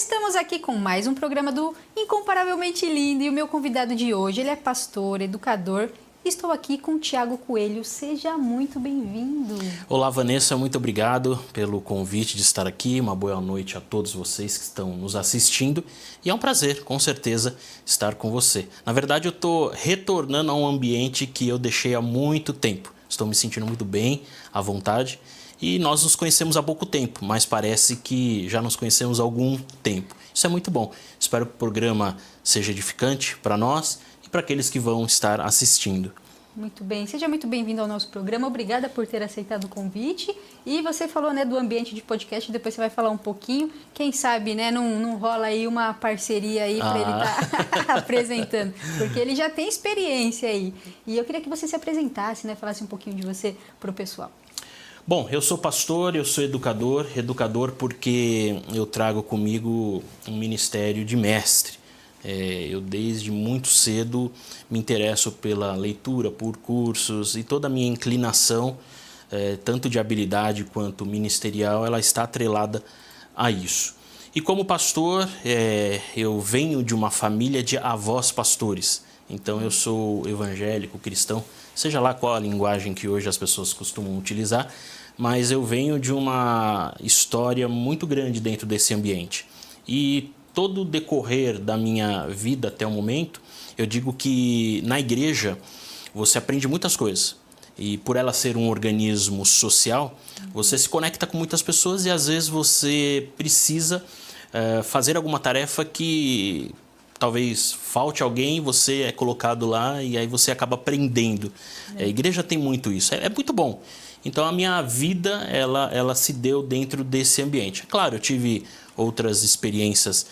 Estamos aqui com mais um programa do Incomparavelmente Lindo e o meu convidado de hoje, ele é pastor, educador. Estou aqui com o Tiago Coelho. Seja muito bem-vindo. Olá, Vanessa. Muito obrigado pelo convite de estar aqui. Uma boa noite a todos vocês que estão nos assistindo. E é um prazer, com certeza, estar com você. Na verdade, eu estou retornando a um ambiente que eu deixei há muito tempo. Estou me sentindo muito bem, à vontade. E nós nos conhecemos há pouco tempo, mas parece que já nos conhecemos há algum tempo. Isso é muito bom. Espero que o programa seja edificante para nós e para aqueles que vão estar assistindo. Muito bem. Seja muito bem-vindo ao nosso programa. Obrigada por ter aceitado o convite. E você falou, né, do ambiente de podcast, depois você vai falar um pouquinho. Quem sabe, né, não rola aí uma parceria aí para ele estar apresentando, porque ele já tem experiência aí. E eu queria que você se apresentasse, né, falasse um pouquinho de você para o pessoal. Bom, eu sou pastor, eu sou educador porque eu trago comigo um ministério de mestre. Eu desde muito cedo me interesso pela leitura, por cursos e toda a minha inclinação, tanto de habilidade quanto ministerial, ela está atrelada a isso. E como pastor, eu venho de uma família de avós pastores. Então eu sou evangélico, cristão, seja lá qual a linguagem que hoje as pessoas costumam utilizar, mas eu venho de uma história muito grande dentro desse ambiente. E todo o decorrer da minha vida até o momento, eu digo que na igreja você aprende muitas coisas. E por ela ser um organismo social, você se conecta com muitas pessoas e às vezes você precisa fazer alguma tarefa que talvez falte alguém, você é colocado lá e aí você acaba aprendendo. A igreja tem muito isso, é muito bom. Então a minha vida ela se deu dentro desse ambiente. Claro, eu tive outras experiências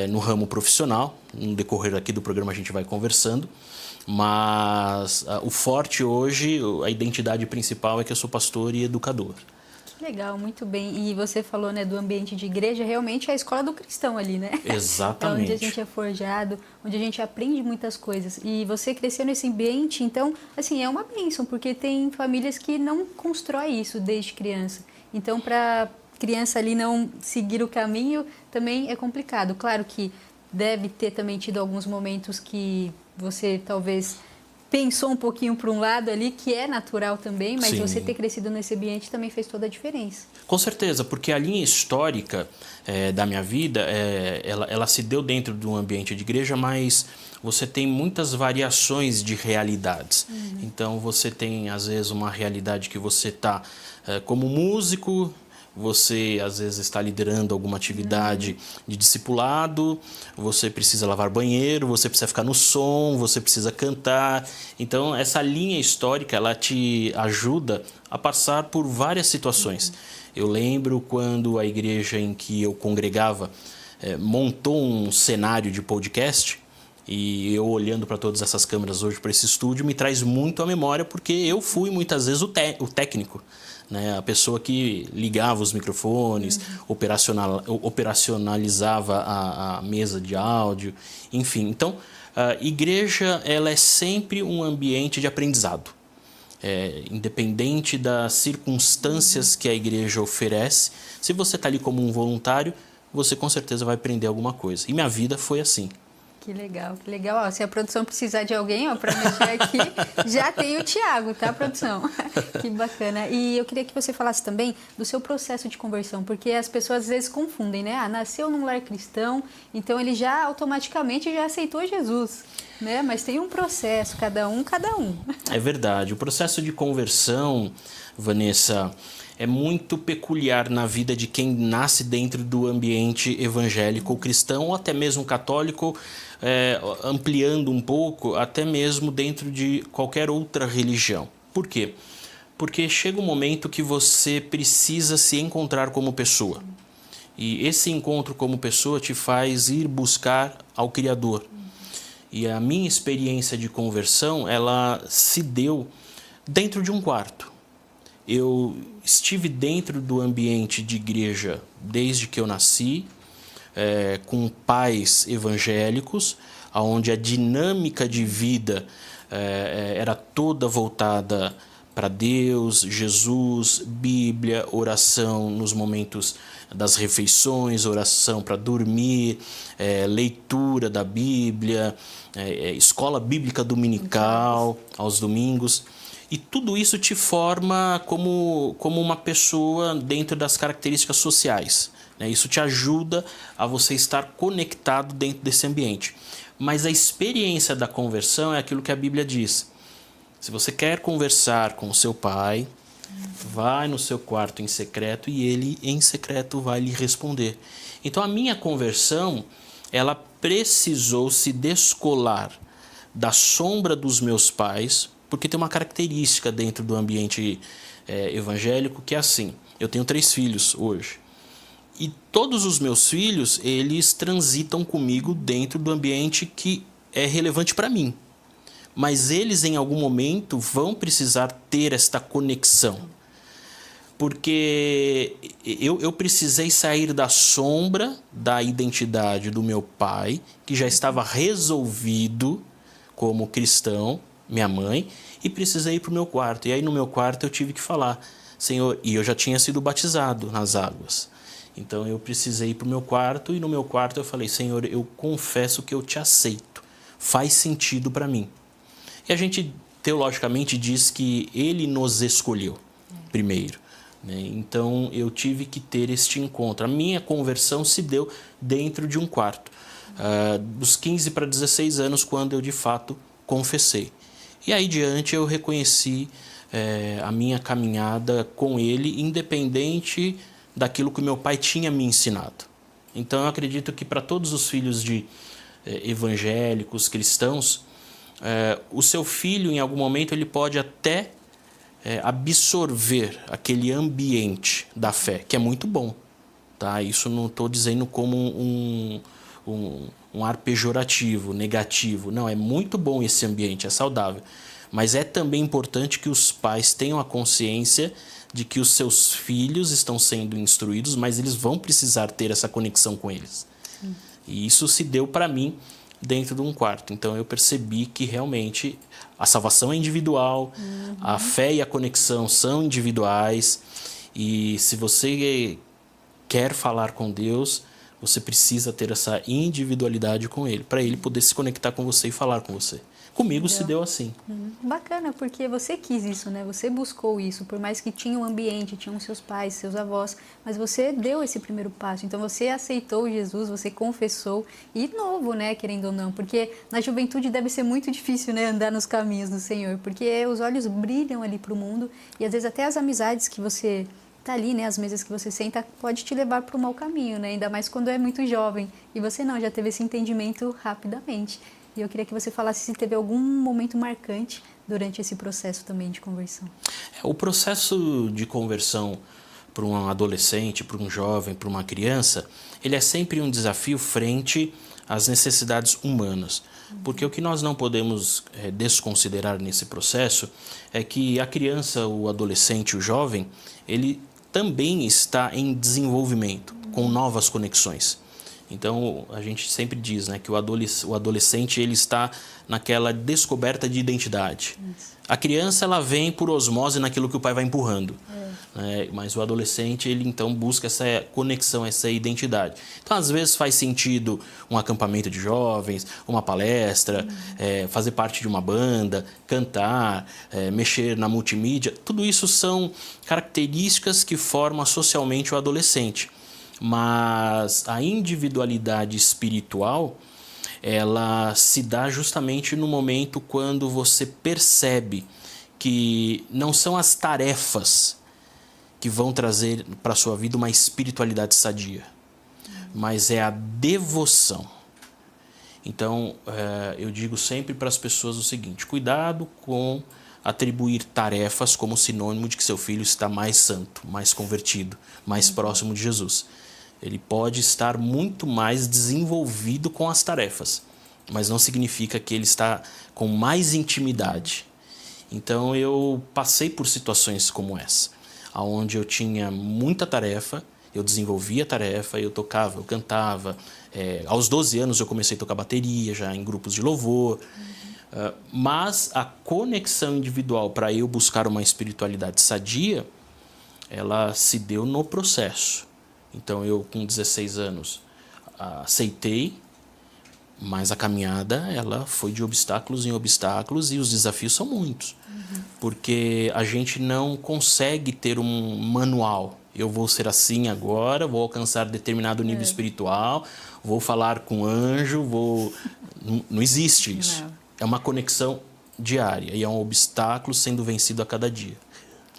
no ramo profissional, no decorrer aqui do programa a gente vai conversando, mas o forte hoje, a identidade principal é que eu sou pastor e educador. Legal, muito bem. E você falou, né, do ambiente de igreja, realmente é a escola do cristão ali, né? Exatamente. É onde a gente é forjado, onde a gente aprende muitas coisas. E você cresceu nesse ambiente, então, assim, é uma bênção, porque tem famílias que não constroem isso desde criança. Então, para criança ali não seguir o caminho, também é complicado. Claro que deve ter também tido alguns momentos que você talvez pensou um pouquinho para um lado ali, que é natural também, mas Sim. Você ter crescido nesse ambiente também fez toda a diferença. Com certeza, porque a linha histórica da minha vida, ela se deu dentro de um ambiente de igreja, mas você tem muitas variações de realidades. Então você tem, às vezes, uma realidade que você está como músico, você às vezes está liderando alguma atividade de discipulado, você precisa lavar banheiro, você precisa ficar no som, você precisa cantar. Então essa linha histórica ela te ajuda a passar por várias situações. Eu lembro quando a igreja em que eu congregava montou um cenário de podcast. E eu olhando para todas essas câmeras hoje, para esse estúdio, me traz muito à memória, porque eu fui muitas vezes o técnico, né? A pessoa que ligava os microfones, operacionalizava a mesa de áudio, enfim. Então, a igreja ela é sempre um ambiente de aprendizado. Independente das circunstâncias que a igreja oferece, se você está ali como um voluntário, você com certeza vai aprender alguma coisa. E minha vida foi assim. Que legal, que legal. Ó, se a produção precisar de alguém para mexer aqui, já tem o Tiago, tá, produção? Que bacana. E eu queria que você falasse também do seu processo de conversão, porque as pessoas às vezes confundem, né? Nasceu num lar cristão, então ele já automaticamente já aceitou Jesus, né? Mas tem um processo, cada um. É verdade. O processo de conversão, Vanessa, é muito peculiar na vida de quem nasce dentro do ambiente evangélico ou cristão, ou até mesmo católico, ampliando um pouco, até mesmo dentro de qualquer outra religião. Por quê? Porque chega um momento que você precisa se encontrar como pessoa. E esse encontro como pessoa te faz ir buscar ao Criador. E a minha experiência de conversão, ela se deu dentro de um quarto. Eu estive dentro do ambiente de igreja desde que eu nasci, com pais evangélicos, onde a dinâmica de vida era toda voltada para Deus, Jesus, Bíblia, oração nos momentos das refeições, oração para dormir, leitura da Bíblia, escola bíblica dominical aos domingos. E tudo isso te forma como uma pessoa dentro das características sociais, né? Isso te ajuda a você estar conectado dentro desse ambiente. Mas a experiência da conversão é aquilo que a Bíblia diz. Se você quer conversar com o seu pai, vai no seu quarto em secreto e ele em secreto vai lhe responder. Então a minha conversão, ela precisou se descolar da sombra dos meus pais, porque tem uma característica dentro do ambiente evangélico que é assim. Eu tenho 3 filhos hoje. E todos os meus filhos, eles transitam comigo dentro do ambiente que é relevante para mim. Mas eles, em algum momento, vão precisar ter esta conexão. Porque eu precisei sair da sombra da identidade do meu pai, que já estava resolvido como cristão, minha mãe, e precisei ir para o meu quarto. E aí no meu quarto eu tive que falar, Senhor, e eu já tinha sido batizado nas águas. Então eu precisei ir para o meu quarto e no meu quarto eu falei, Senhor, eu confesso que eu te aceito. Faz sentido para mim. E a gente teologicamente diz que ele nos escolheu primeiro, né? Então eu tive que ter este encontro. A minha conversão se deu dentro de um quarto, dos 15 para 16 anos, quando eu de fato confessei. E aí diante eu reconheci a minha caminhada com ele, independente daquilo que meu pai tinha me ensinado. Então eu acredito que para todos os filhos de evangélicos, cristãos, o seu filho em algum momento ele pode até absorver aquele ambiente da fé, que é muito bom, tá? Isso não estou dizendo como um ar pejorativo, negativo. Não, é muito bom esse ambiente, é saudável. Mas é também importante que os pais tenham a consciência de que os seus filhos estão sendo instruídos, mas eles vão precisar ter essa conexão com eles. Sim. E isso se deu para mim dentro de um quarto. Então eu percebi que realmente a salvação é individual, a fé e a conexão são individuais, e se você quer falar com Deus, você precisa ter essa individualidade com Ele, para Ele poder se conectar com você e falar com você. Comigo se deu assim. Bacana, porque você quis isso, né? Você buscou isso, por mais que tinha um ambiente, tinham seus pais, seus avós, mas você deu esse primeiro passo. Então você aceitou Jesus, você confessou, e novo, né? Querendo ou não, porque na juventude deve ser muito difícil, né? Andar nos caminhos do Senhor, porque os olhos brilham ali para o mundo e às vezes até as amizades que você tá ali, né? As mesas que você senta pode te levar para o mau caminho, né? Ainda mais quando é muito jovem. E você não, já teve esse entendimento rapidamente. E eu queria que você falasse se teve algum momento marcante durante esse processo também de conversão. O processo de conversão para um adolescente, para um jovem, para uma criança, ele é sempre um desafio frente às necessidades humanas. Porque o que nós não podemos desconsiderar nesse processo é que a criança, o adolescente, o jovem, ele também está em desenvolvimento, com novas conexões. Então, a gente sempre diz, né, que o adolescente ele está naquela descoberta de identidade. Isso. A criança ela vem por osmose naquilo que o pai vai empurrando. Né? Mas o adolescente ele então busca essa conexão, essa identidade. Então, às vezes faz sentido um acampamento de jovens, uma palestra, fazer parte de uma banda, cantar, mexer na multimídia. Tudo isso são características que formam socialmente o adolescente. Mas a individualidade espiritual, ela se dá justamente no momento quando você percebe que não são as tarefas que vão trazer para a sua vida uma espiritualidade sadia, mas é a devoção. Então, eu digo sempre para as pessoas o seguinte, cuidado com atribuir tarefas como sinônimo de que seu filho está mais santo, mais convertido, mais próximo de Jesus. Ele pode estar muito mais desenvolvido com as tarefas, mas não significa que ele está com mais intimidade. Então eu passei por situações como essa, onde eu tinha muita tarefa, eu desenvolvia a tarefa, eu tocava, eu cantava. Aos 12 anos eu comecei a tocar bateria, já em grupos de louvor, Mas a conexão individual para eu buscar uma espiritualidade sadia, ela se deu no processo. Então eu, com 16 anos, aceitei, mas a caminhada ela foi de obstáculos em obstáculos e os desafios são muitos. Porque a gente não consegue ter um manual. Eu vou ser assim agora, vou alcançar determinado nível espiritual, vou falar com anjo, vou... Não existe isso. Não. É uma conexão diária e é um obstáculo sendo vencido a cada dia.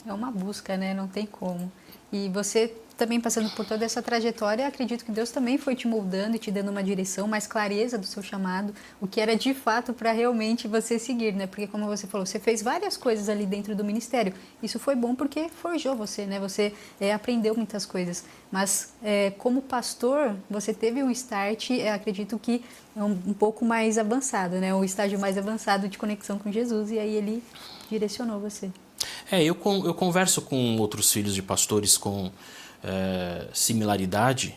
É uma busca, né? Não tem como. E você também passando por toda essa trajetória, acredito que Deus também foi te moldando e te dando uma direção, mais clareza do seu chamado, o que era de fato para realmente você seguir, né? Porque como você falou, você fez várias coisas ali dentro do ministério. Isso foi bom porque forjou você, né? Você aprendeu muitas coisas. Mas como pastor, você teve um start, acredito que um pouco mais avançado, né? Um estágio mais avançado de conexão com Jesus e aí ele direcionou você. Eu converso com outros filhos de pastores com similaridade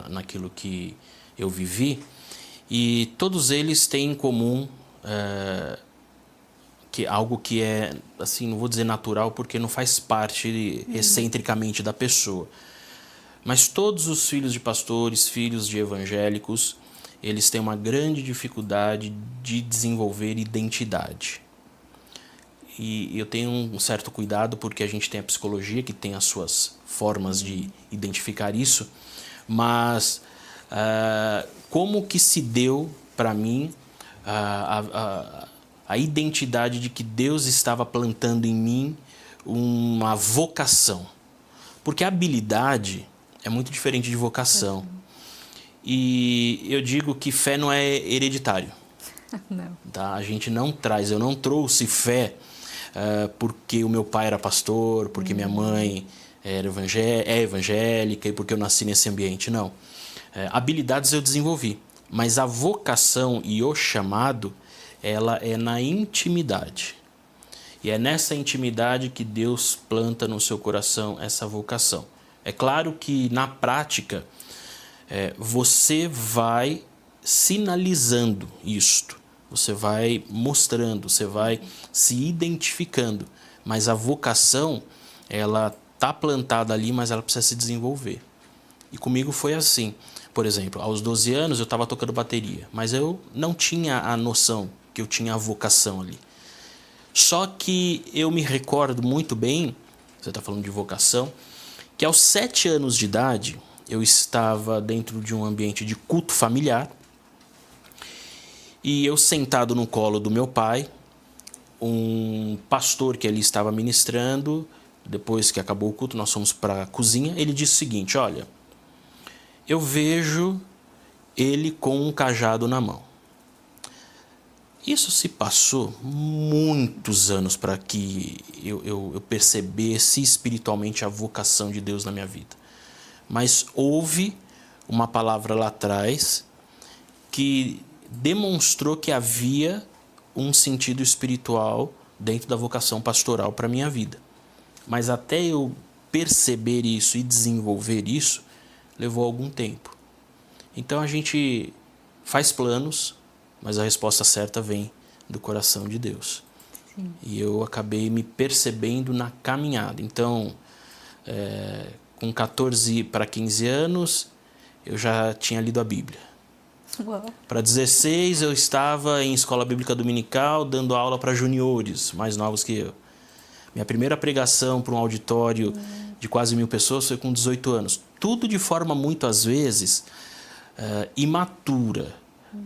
naquilo que eu vivi e todos eles têm em comum que algo que é, assim, não vou dizer natural porque não faz parte excentricamente da pessoa. Mas todos os filhos de pastores, filhos de evangélicos, eles têm uma grande dificuldade de desenvolver identidade. E eu tenho um certo cuidado porque a gente tem a psicologia que tem as suas formas de identificar isso, mas como que se deu para mim a identidade de que Deus estava plantando em mim uma vocação? Porque a habilidade é muito diferente de vocação. E eu digo que fé não é hereditário. Não. Tá? A gente não traz, eu não trouxe fé porque o meu pai era pastor, porque minha mãe é evangélica e porque eu nasci nesse ambiente. Não. Habilidades eu desenvolvi, mas a vocação e o chamado, ela é na intimidade. E é nessa intimidade que Deus planta no seu coração essa vocação. É claro que na prática você vai sinalizando isto. Você vai mostrando, você vai se identificando. Mas a vocação, ela está plantada ali, mas ela precisa se desenvolver. E comigo foi assim. Por exemplo, aos 12 anos eu estava tocando bateria, mas eu não tinha a noção que eu tinha a vocação ali. Só que eu me recordo muito bem, você está falando de vocação, que aos 7 anos de idade eu estava dentro de um ambiente de culto familiar. E eu sentado no colo do meu pai, um pastor que ali estava ministrando, depois que acabou o culto, nós fomos para a cozinha, ele disse o seguinte: olha, eu vejo ele com um cajado na mão. Isso se passou muitos anos para que eu percebesse espiritualmente a vocação de Deus na minha vida. Mas houve uma palavra lá atrás que demonstrou que havia um sentido espiritual dentro da vocação pastoral para a minha vida. Mas até eu perceber isso e desenvolver isso, levou algum tempo. Então a gente faz planos, mas a resposta certa vem do coração de Deus. Sim. E eu acabei me percebendo na caminhada. Então, com 14 para 15 anos, eu já tinha lido a Bíblia. Para 16 eu estava em escola bíblica dominical dando aula para juniores, mais novos que eu. Minha primeira pregação para um auditório de quase 1000 pessoas foi com 18 anos. Tudo de forma muito, às vezes, imatura.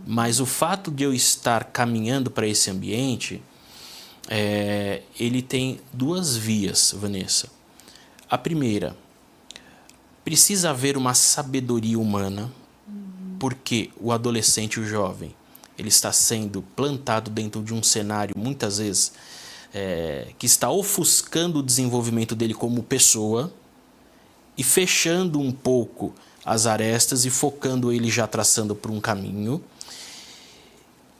Mas o fato de eu estar caminhando para esse ambiente, ele tem 2 vias, Vanessa. A primeira, precisa haver uma sabedoria humana, porque o adolescente e o jovem, ele está sendo plantado dentro de um cenário, muitas vezes, que está ofuscando o desenvolvimento dele como pessoa e fechando um pouco as arestas e focando ele já traçando por um caminho.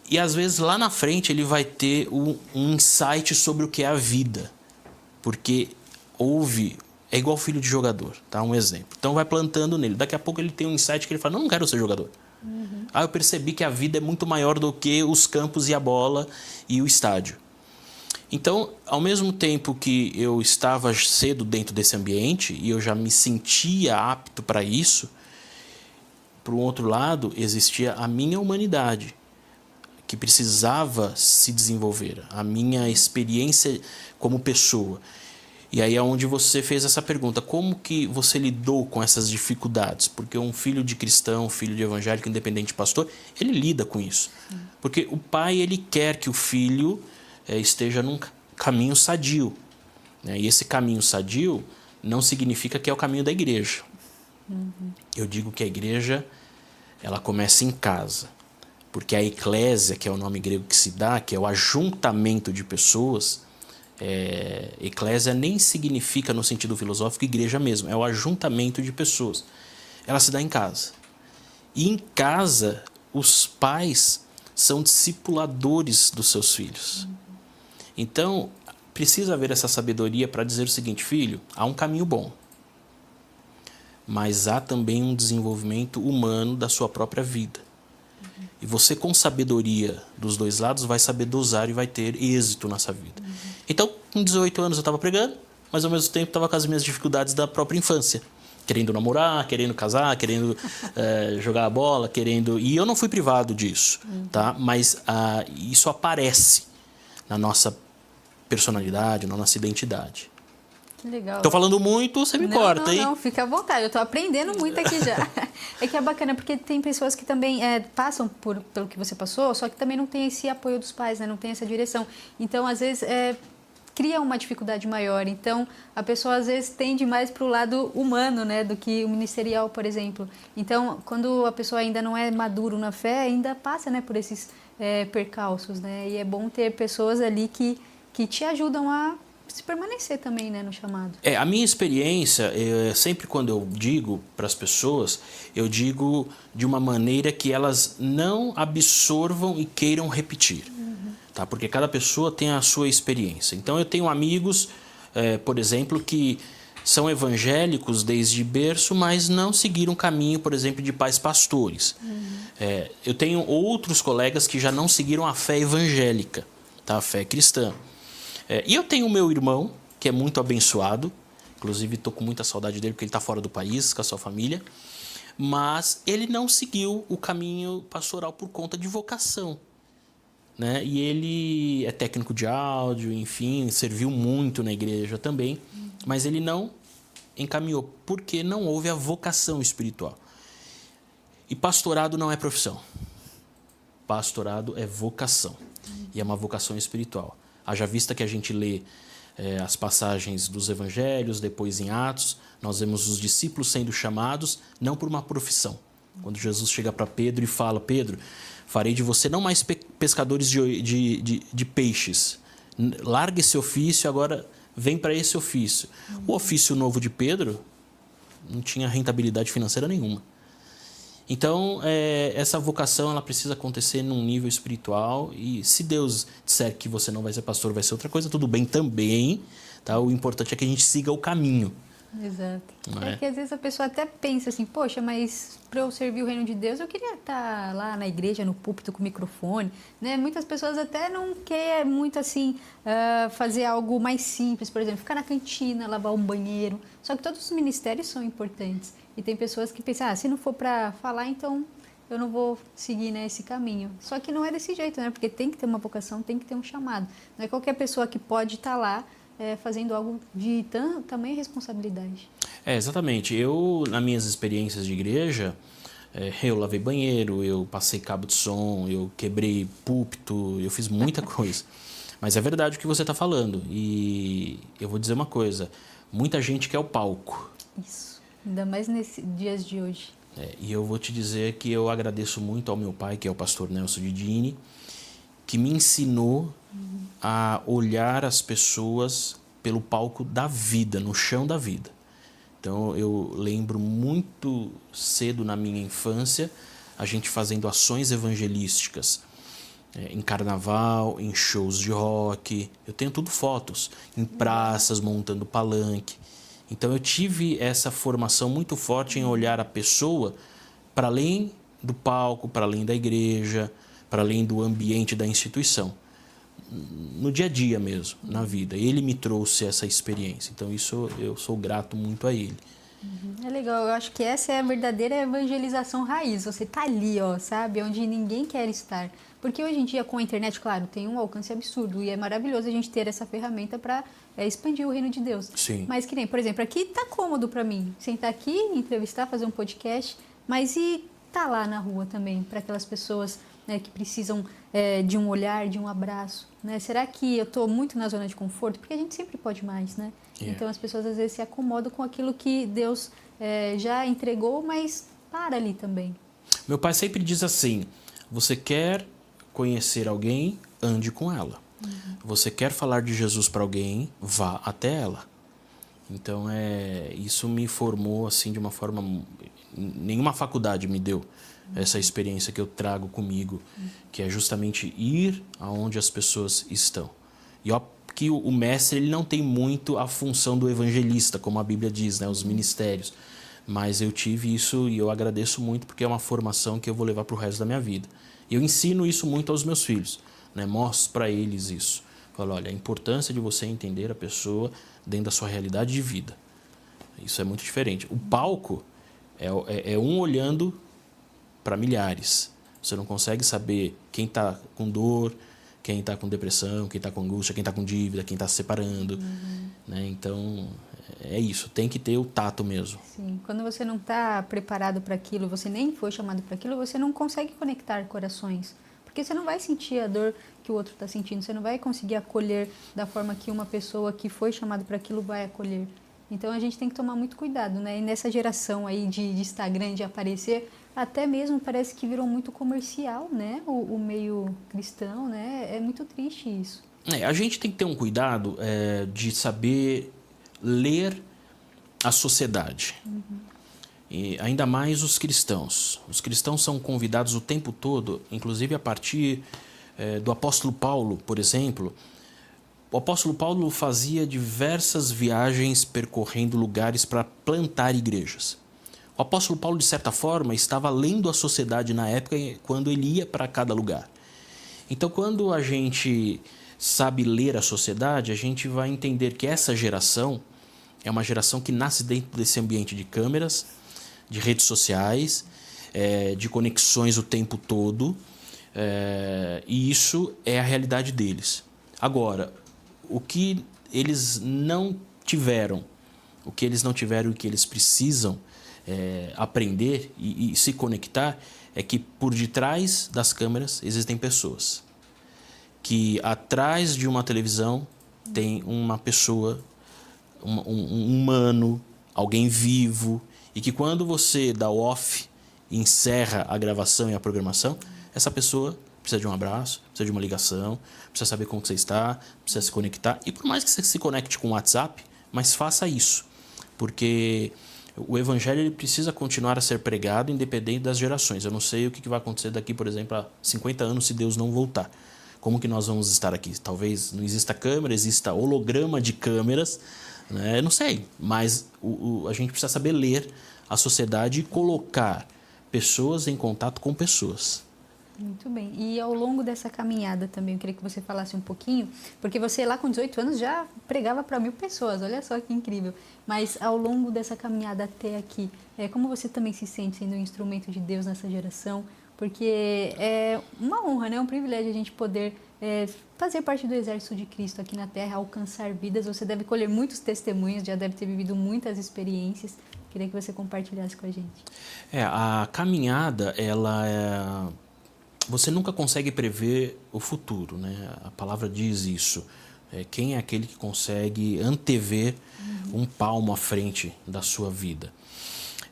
E às vezes lá na frente ele vai ter um insight sobre o que é a vida, porque é igual filho de jogador, tá? Um exemplo. Então vai plantando nele. Daqui a pouco ele tem um insight que ele fala: não quero ser jogador. Eu percebi que a vida é muito maior do que os campos e a bola e o estádio. Então, ao mesmo tempo que eu estava cedo dentro desse ambiente e eu já me sentia apto para isso, por um outro lado, existia a minha humanidade, que precisava se desenvolver, a minha experiência como pessoa. E aí é onde você fez essa pergunta, como que você lidou com essas dificuldades? Porque um filho de cristão, filho de evangélico, independente de pastor, ele lida com isso. Porque o pai, ele quer que o filho esteja num caminho sadio. Né? E esse caminho sadio não significa que é o caminho da igreja. Eu digo que a igreja, ela começa em casa. Porque a eclésia, que é o nome grego que se dá, que é o ajuntamento de pessoas, eclésia nem significa no sentido filosófico igreja mesmo, é o ajuntamento de pessoas. Ela se dá em casa. E em casa, os pais são discipuladores dos seus filhos. Então, precisa haver essa sabedoria para dizer o seguinte, filho, há um caminho bom, mas há também um desenvolvimento humano da sua própria vida. E você, com sabedoria dos dois lados, vai saber dosar e vai ter êxito nessa vida. Então, com 18 anos eu estava pregando, mas ao mesmo tempo estava com as minhas dificuldades da própria infância. Querendo namorar, querendo casar, querendo jogar a bola, querendo... E eu não fui privado disso, tá? Mas isso aparece na nossa personalidade, na nossa identidade. Que legal. Tô falando muito, você me corta, hein? Não, fica à vontade. Eu tô aprendendo muito aqui já. É que é bacana, porque tem pessoas que também passam pelo que você passou, só que também não tem esse apoio dos pais, né? Não tem essa direção. Então, às vezes, cria uma dificuldade maior. Então, a pessoa, às vezes, tende mais para o lado humano, né? Do que o ministerial, por exemplo. Então, quando a pessoa ainda não é maduro na fé, ainda passa, né, por esses percalços, né? E é bom ter pessoas ali que te ajudam a se permanecer também, né, no chamado. A minha experiência, sempre quando eu digo para as pessoas, eu digo de uma maneira que elas não absorvam e queiram repetir. Tá? Porque cada pessoa tem a sua experiência. Então eu tenho amigos, por exemplo, que são evangélicos desde berço, mas não seguiram o caminho, por exemplo, de pais pastores. Eu tenho outros colegas que já não seguiram a fé evangélica, tá? A fé cristã. E eu tenho o meu irmão, que é muito abençoado, inclusive estou com muita saudade dele porque ele está fora do país, com a sua família, mas ele não seguiu o caminho pastoral por conta de vocação. Né? E ele é técnico de áudio, enfim, serviu muito na igreja também, mas ele não encaminhou, porque não houve a vocação espiritual. E pastorado não é profissão. Pastorado é vocação, e é uma vocação espiritual. Haja vista que a gente lê as passagens dos evangelhos, depois em Atos, nós vemos os discípulos sendo chamados não por uma profissão. Quando Jesus chega para Pedro e fala, Pedro, farei de você não mais pescadores de peixes. Larga esse ofício, agora vem para esse ofício. O ofício novo de Pedro não tinha rentabilidade financeira nenhuma. Então, essa vocação ela precisa acontecer num nível espiritual e se Deus disser que você não vai ser pastor, vai ser outra coisa, tudo bem também. Tá? O importante é que a gente siga o caminho. Exato. Que às vezes a pessoa até pensa assim, poxa, mas para eu servir o reino de Deus, eu queria estar lá na igreja, no púlpito, com o microfone. Né? Muitas pessoas até não querem muito assim, fazer algo mais simples, por exemplo, ficar na cantina, lavar um banheiro. Só que todos os ministérios são importantes. E tem pessoas que pensam, se não for para falar, então eu não vou seguir, né, esse caminho. Só que não é desse jeito, né? Porque tem que ter uma vocação, tem que ter um chamado. Não é qualquer pessoa que pode estar lá fazendo algo de tamanha responsabilidade. Exatamente. Eu, nas minhas experiências de igreja, eu lavei banheiro, eu passei cabo de som, eu quebrei púlpito, eu fiz muita coisa. Mas é verdade o que você está falando. E eu vou dizer uma coisa, muita gente quer o palco. Isso. Ainda mais nesses dias de hoje. E eu vou te dizer que eu agradeço muito ao meu pai, que é o pastor Nelson Didini, que me ensinou a olhar as pessoas pelo palco da vida, no chão da vida. Então, eu lembro muito cedo na minha infância, a gente fazendo ações evangelísticas, em carnaval, em shows de rock, eu tenho tudo fotos, em praças, montando palanque. Então eu tive essa formação muito forte em olhar a pessoa para além do palco, para além da igreja, para além do ambiente da instituição. No dia a dia mesmo, na vida. Ele me trouxe essa experiência. Então, isso eu sou grato muito a ele. É legal, eu acho que essa é a verdadeira evangelização raiz. Você tá ali, ó, sabe? Onde ninguém quer estar. Porque hoje em dia, com a internet, claro, tem um alcance absurdo. E é maravilhoso a gente ter essa ferramenta para expandir o reino de Deus. Sim. Mas que nem, por exemplo, aqui tá cômodo para mim. Sentar aqui, entrevistar, fazer um podcast. Mas e tá lá na rua também, para aquelas pessoas, né, que precisam de um olhar, de um abraço, né? Será que eu estou muito na zona de conforto? Porque a gente sempre pode mais, né? Então as pessoas às vezes se acomodam com aquilo que Deus já entregou, mas para ali também. Meu pai sempre diz assim: você quer conhecer alguém, ande com ela. Você quer falar de Jesus para alguém, vá até ela. Então isso me formou assim de uma forma, nenhuma faculdade me deu essa experiência que eu trago comigo, que é justamente ir aonde as pessoas estão. E ó, que o mestre ele não tem muito a função do evangelista, como a Bíblia diz, né, os ministérios. Mas eu tive isso e eu agradeço muito, porque é uma formação que eu vou levar para o resto da minha vida. E eu ensino isso muito aos meus filhos, né? Mostro para eles isso. Falo, olha, a importância de você entender a pessoa dentro da sua realidade de vida. Isso é muito diferente. O palco é um olhando para milhares. Você não consegue saber quem está com dor, quem está com depressão, quem está com angústia, quem está com dívida, quem está se separando. Né? Então, é isso. Tem que ter o tato mesmo. Sim. Quando você não está preparado para aquilo, você nem foi chamado para aquilo, você não consegue conectar corações. Porque você não vai sentir a dor que o outro está sentindo. Você não vai conseguir acolher da forma que uma pessoa que foi chamada para aquilo vai acolher. Então, a gente tem que tomar muito cuidado, né? E nessa geração aí de Instagram, de aparecer, até mesmo parece que virou muito comercial, né? O meio cristão, né? É muito triste isso. A gente tem que ter um cuidado de saber ler a sociedade. E ainda mais os cristãos. Os cristãos são convidados o tempo todo, inclusive a partir do apóstolo Paulo, por exemplo. O apóstolo Paulo fazia diversas viagens percorrendo lugares para plantar igrejas. O apóstolo Paulo, de certa forma, estava lendo a sociedade na época quando ele ia para cada lugar. Então, quando a gente sabe ler a sociedade, a gente vai entender que essa geração é uma geração que nasce dentro desse ambiente de câmeras, de redes sociais, de conexões o tempo todo, e isso é a realidade deles. Agora, o que eles não tiveram, o que eles precisam aprender e se conectar é que por detrás das câmeras existem pessoas. Que atrás de uma televisão tem uma pessoa, um humano, alguém vivo, e que quando você dá off e encerra a gravação e a programação, essa pessoa precisa de um abraço, precisa de uma ligação, precisa saber como você está, precisa se conectar. E por mais que você se conecte com o WhatsApp, mas faça isso. Porque o evangelho ele precisa continuar a ser pregado independente das gerações. Eu não sei o que vai acontecer daqui, por exemplo, a 50 anos se Deus não voltar. Como que nós vamos estar aqui? Talvez não exista câmera, exista holograma de câmeras, né? Eu não sei, mas a gente precisa saber ler a sociedade e colocar pessoas em contato com pessoas. Muito bem. E ao longo dessa caminhada também, eu queria que você falasse um pouquinho, porque você lá com 18 anos já pregava para 1000 pessoas, olha só que incrível. Mas ao longo dessa caminhada até aqui, como você também se sente sendo um instrumento de Deus nessa geração? Porque é uma honra, né? É um privilégio a gente poder fazer parte do exército de Cristo aqui na Terra, alcançar vidas. Você deve colher muitos testemunhos, já deve ter vivido muitas experiências. Queria que você compartilhasse com a gente. A caminhada, ela você nunca consegue prever o futuro, né? A palavra diz isso. Quem é aquele que consegue antever um palmo à frente da sua vida?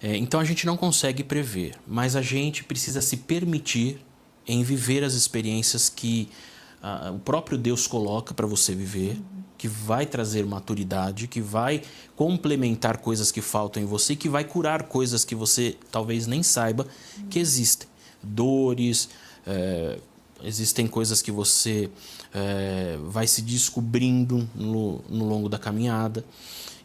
Então a gente não consegue prever, mas a gente precisa se permitir em viver as experiências que o próprio Deus coloca para você viver, que vai trazer maturidade, que vai complementar coisas que faltam em você, que vai curar coisas que você talvez nem saiba que existem. Dores, existem coisas que você vai se descobrindo no longo da caminhada.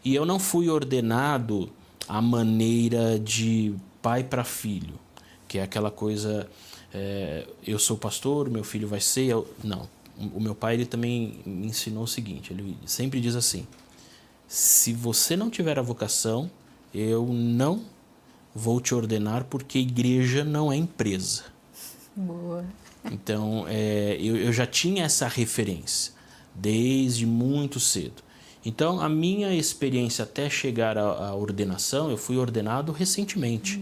E eu não fui ordenado à maneira de pai para filho. que é aquela coisa, eu sou pastor, meu filho vai ser... Não, o meu pai ele também me ensinou o seguinte, ele sempre diz assim, se você não tiver a vocação, eu não vou te ordenar porque igreja não é empresa. Boa. Então, eu já tinha essa referência desde muito cedo. Então, a minha experiência até chegar à ordenação, eu fui ordenado recentemente.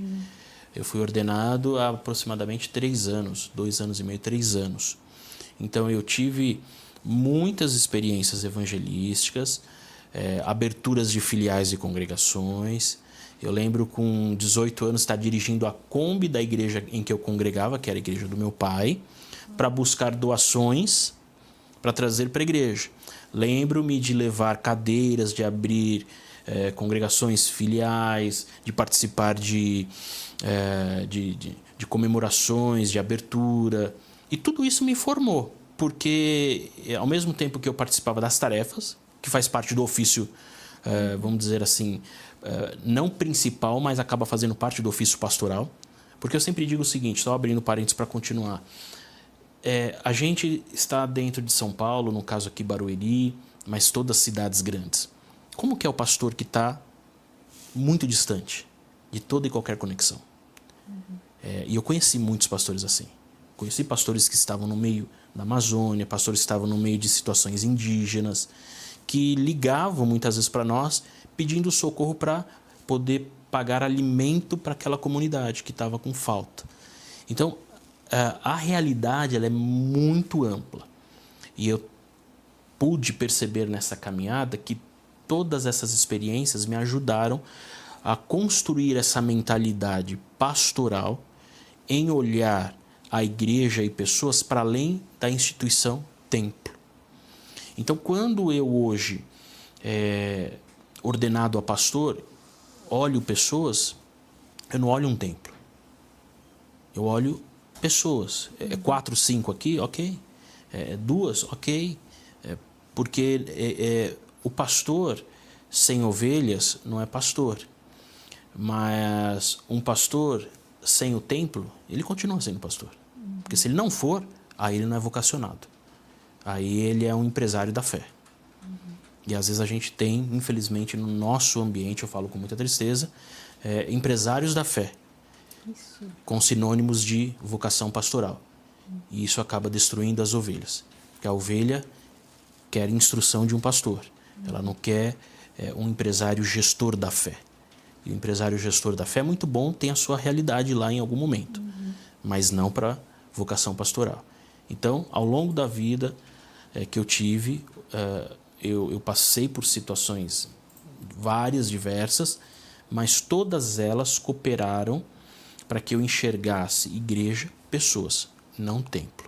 Eu fui ordenado há aproximadamente 3 anos, 2 anos e meio, 3 anos. Então, eu tive muitas experiências evangelísticas, aberturas de filiais e congregações. Eu lembro com 18 anos estar dirigindo a Kombi da igreja em que eu congregava, que era a igreja do meu pai, para buscar doações para trazer para a igreja. Lembro-me de levar cadeiras, de abrir congregações filiais, de participar de comemorações, de abertura. E tudo isso me formou, porque ao mesmo tempo que eu participava das tarefas, que faz parte do ofício, vamos dizer assim, não principal, mas acaba fazendo parte do ofício pastoral. Porque eu sempre digo o seguinte, só abrindo parênteses para continuar. A gente está dentro de São Paulo, no caso aqui Barueri, mas todas as cidades grandes. Como que é o pastor que está muito distante de toda e qualquer conexão? E eu conheci muitos pastores assim. Conheci pastores que estavam no meio da Amazônia, pastores que estavam no meio de situações indígenas, que ligavam muitas vezes para nós pedindo socorro para poder pagar alimento para aquela comunidade que estava com falta. Então, a realidade ela é muito ampla. E eu pude perceber nessa caminhada que todas essas experiências me ajudaram a construir essa mentalidade pastoral em olhar a igreja e pessoas para além da instituição templo. Então, quando eu hoje, ordenado a pastor, olho pessoas, eu não olho um templo. Eu olho pessoas. 4, 5 aqui, ok. 2, ok. Porque o pastor sem ovelhas não é pastor. Mas um pastor sem o templo, ele continua sendo pastor. Porque se ele não for, aí ele não é vocacionado. Aí ele é um empresário da fé. E às vezes a gente tem, infelizmente, no nosso ambiente, eu falo com muita tristeza, empresários da fé, com sinônimos de vocação pastoral. E isso acaba destruindo as ovelhas. Porque a ovelha quer instrução de um pastor. Ela não quer um empresário gestor da fé. E o empresário gestor da fé é muito bom, tem a sua realidade lá em algum momento. Mas não para vocação pastoral. Então, ao longo da vida que eu tive, eu passei por situações várias, diversas, mas todas elas cooperaram para que eu enxergasse igreja, pessoas, não templo.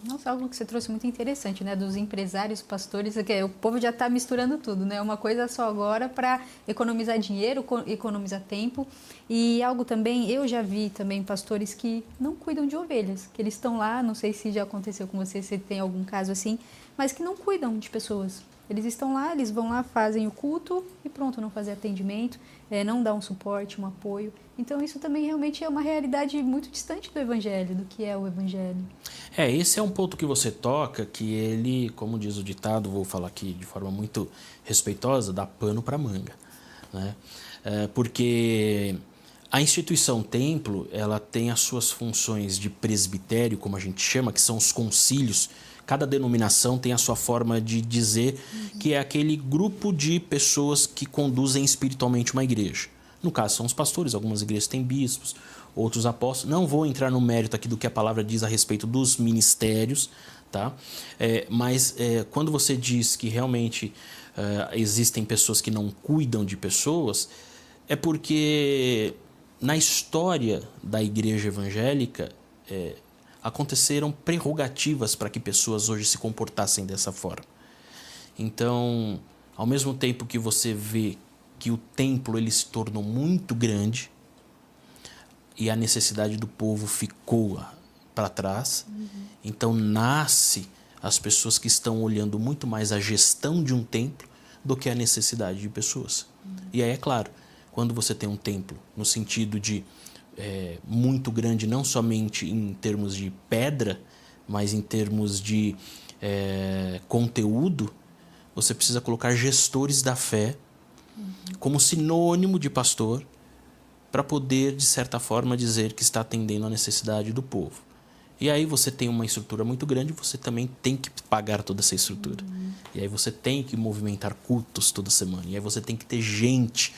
Nossa, algo que você trouxe muito interessante, né? Dos empresários, pastores, o povo já está misturando tudo, né? Uma coisa só agora para economizar dinheiro, economizar tempo. E algo também, eu já vi também pastores que não cuidam de ovelhas, que eles estão lá, não sei se já aconteceu com você, se tem algum caso assim, mas que não cuidam de pessoas. Eles estão lá, eles vão lá, fazem o culto e pronto, não fazem atendimento, não dá um suporte, um apoio. Então isso também realmente é uma realidade muito distante do evangelho, do que é o evangelho. Esse é um ponto que você toca, que ele, como diz o ditado, vou falar aqui de forma muito respeitosa, dá pano para manga, né? Porque a instituição templo, ela tem as suas funções de presbitério, como a gente chama, que são os concílios. Cada denominação tem a sua forma de dizer que é aquele grupo de pessoas que conduzem espiritualmente uma igreja. No caso, são os pastores, algumas igrejas têm bispos, outros apóstolos. Não vou entrar no mérito aqui do que a palavra diz a respeito dos ministérios, tá? Mas quando você diz que realmente existem pessoas que não cuidam de pessoas, é porque na história da igreja evangélica aconteceram prerrogativas para que pessoas hoje se comportassem dessa forma. Então, ao mesmo tempo que você vê que o templo ele se tornou muito grande e a necessidade do povo ficou para trás, então nasce as pessoas que estão olhando muito mais a gestão de um templo do que a necessidade de pessoas. E aí, é claro, quando você tem um templo no sentido de muito grande, não somente em termos de pedra, mas em termos de conteúdo, você precisa colocar gestores da fé como sinônimo de pastor para poder, de certa forma, dizer que está atendendo à necessidade do povo. E aí você tem uma estrutura muito grande, você também tem que pagar toda essa estrutura. E aí você tem que movimentar cultos toda semana. E aí você tem que ter gente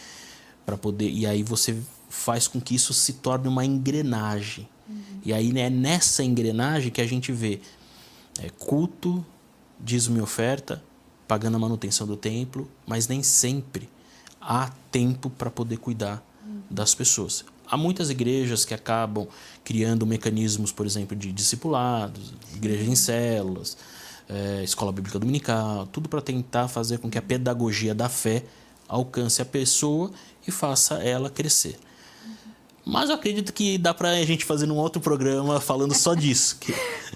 para poder... E aí você faz com que isso se torne uma engrenagem. E aí é nessa engrenagem que a gente vê culto, dízimo e oferta, pagando a manutenção do templo, mas nem sempre há tempo para poder cuidar das pessoas. Há muitas igrejas que acabam criando mecanismos, por exemplo, de discipulados, igreja em células, escola bíblica dominical, tudo para tentar fazer com que a pedagogia da fé alcance a pessoa e faça ela crescer. Mas eu acredito que dá para a gente fazer um outro programa falando só disso.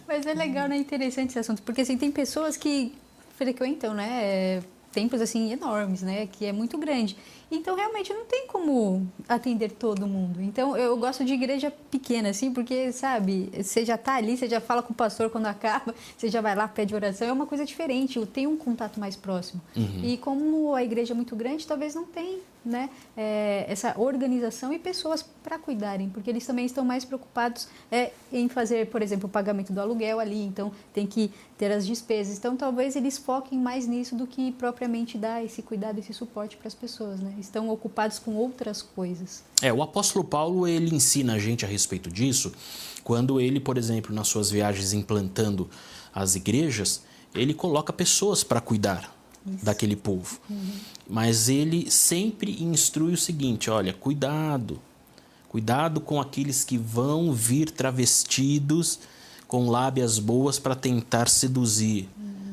Mas é legal, né? Interessante esse assunto, porque assim, tem pessoas que frequentam, né? Templos assim enormes, né? Que é muito grande. Então, realmente, não tem como atender todo mundo. Então, eu gosto de igreja pequena, assim, porque, sabe, você já está ali, você já fala com o pastor quando acaba, você já vai lá, pede oração, é uma coisa diferente, tem um contato mais próximo. E como a igreja é muito grande, talvez não tenha, né, essa organização e pessoas para cuidarem, porque eles também estão mais preocupados em fazer, por exemplo, o pagamento do aluguel ali, então tem que ter as despesas. Então, talvez eles foquem mais nisso do que propriamente dar esse cuidado, esse suporte para as pessoas, né? Estão ocupados com outras coisas. O apóstolo Paulo, ele ensina a gente a respeito disso, quando ele, por exemplo, nas suas viagens implantando as igrejas, ele coloca pessoas para cuidar daquele povo. Mas ele sempre instrui o seguinte, olha, cuidado com aqueles que vão vir travestidos com lábias boas para tentar seduzir.